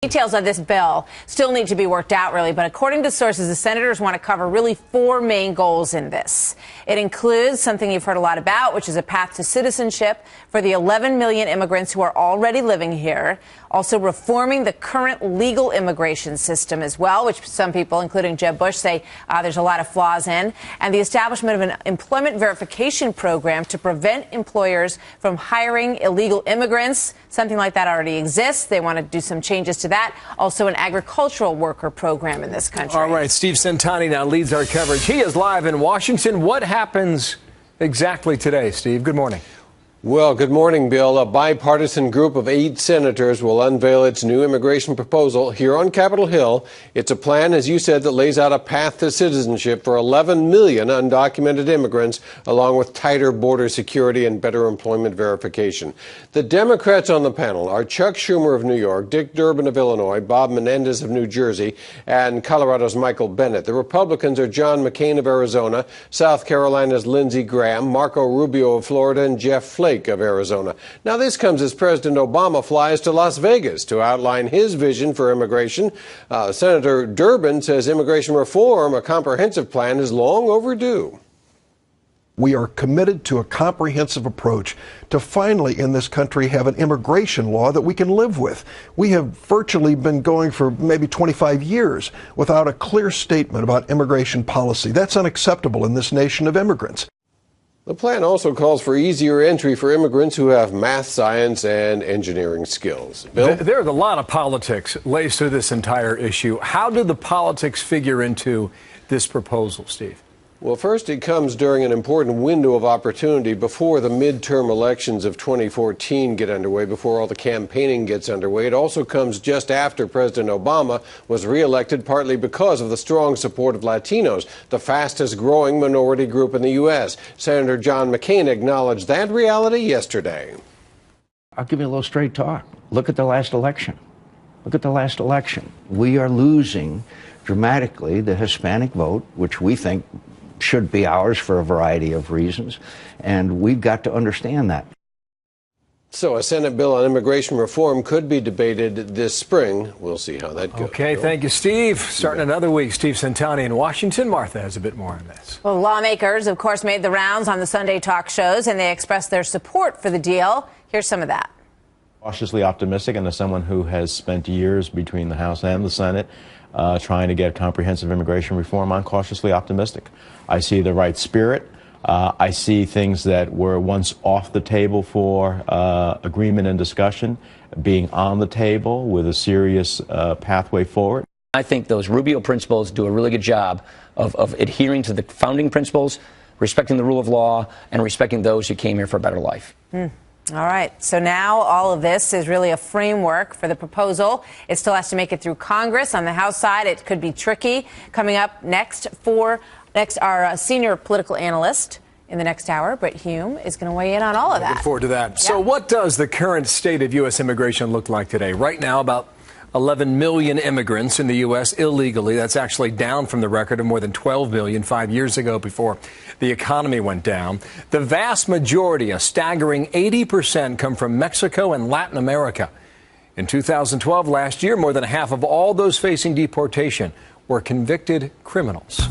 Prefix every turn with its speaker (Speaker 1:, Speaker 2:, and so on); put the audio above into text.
Speaker 1: Details of this bill still need to be worked out, really, but according to sources, the senators want to cover really four main goals in this. It includes something you've heard a lot about, which is a path to citizenship for the 11 million immigrants who are already living here. Also reforming the current legal immigration system as well, which some people, including Jeb Bush, say there's a lot of flaws in. And the establishment of an employment verification program to prevent employers from hiring illegal immigrants. Something like that already exists. They want to do some changes to that. Also an agricultural worker program in this country.
Speaker 2: All right, Steve Centani now leads our coverage. He is live in Washington. What happens exactly today, Steve? Good morning.
Speaker 3: Well, good morning, Bill. A bipartisan group of 8 senators will unveil its new immigration proposal here on Capitol Hill. It's a plan, as you said, that lays out a path to citizenship for 11 million undocumented immigrants, along with tighter border security and better employment verification. The Democrats on the panel are Chuck Schumer of New York, Dick Durbin of Illinois, Bob Menendez of New Jersey, and Colorado's Michael Bennet. The Republicans are John McCain of Arizona, South Carolina's Lindsey Graham, Marco Rubio of Florida, and Jeff Flake of Arizona. Now, this comes as President Obama flies to Las Vegas to outline his vision for immigration. Senator Durbin says immigration reform, a comprehensive plan, is long overdue.
Speaker 4: We are committed to a comprehensive approach to finally in this country have an immigration law that we can live with. We have virtually been going for maybe 25 years without a clear statement about immigration policy. That's unacceptable in this nation of immigrants.
Speaker 3: The plan also calls for easier entry for immigrants who have math, science, and engineering skills. Bill?
Speaker 2: There's a lot of politics laced through this entire issue. How do the politics figure into this proposal, Steve?
Speaker 3: Well, first, it comes during an important window of opportunity before the midterm elections of 2014 get underway, before all the campaigning gets underway. It also comes just after President Obama was reelected, partly because of the strong support of Latinos, the fastest growing minority group in the U.S. Senator John McCain acknowledged that reality yesterday.
Speaker 5: I'll give you a little straight talk. Look at the last election. Look at the last election. We are losing dramatically the Hispanic vote, which we think should be ours for a variety of reasons, and we've got to understand that.
Speaker 3: So a Senate bill on immigration reform could be debated this spring. We'll see how that goes.
Speaker 2: Okay, thank you, Steve. Starting another week, Steve Centani in Washington. Martha has a bit more on this.
Speaker 1: Well, lawmakers, of course, made the rounds on the Sunday talk shows, and they expressed their support for the deal. Here's some of that.
Speaker 6: Cautiously optimistic, and as someone who has spent years between the House and the Senate trying to get comprehensive immigration reform, I'm cautiously optimistic. I see the right spirit. I see things that were once off the table for agreement and discussion being on the table with a serious pathway forward.
Speaker 7: I think those Rubio principles do a really good job of adhering to the founding principles, respecting the rule of law, and respecting those who came here for a better life.
Speaker 1: All right. So now all of this is really a framework for the proposal. It still has to make it through Congress. On the House side, it could be tricky. Coming up next, our senior political analyst in the next hour, Brit Hume, is going to weigh in on all of that.
Speaker 2: Look forward to that.
Speaker 1: Yeah.
Speaker 2: So what does the current state of U.S. immigration look like today? Right now, about 11 million immigrants in the U.S. illegally. That's actually down from the record of more than 12 million 5 years ago before the economy went down. The vast majority, a staggering 80%, come from Mexico and Latin America. In 2012, last year, more than half of all those facing deportation were convicted criminals.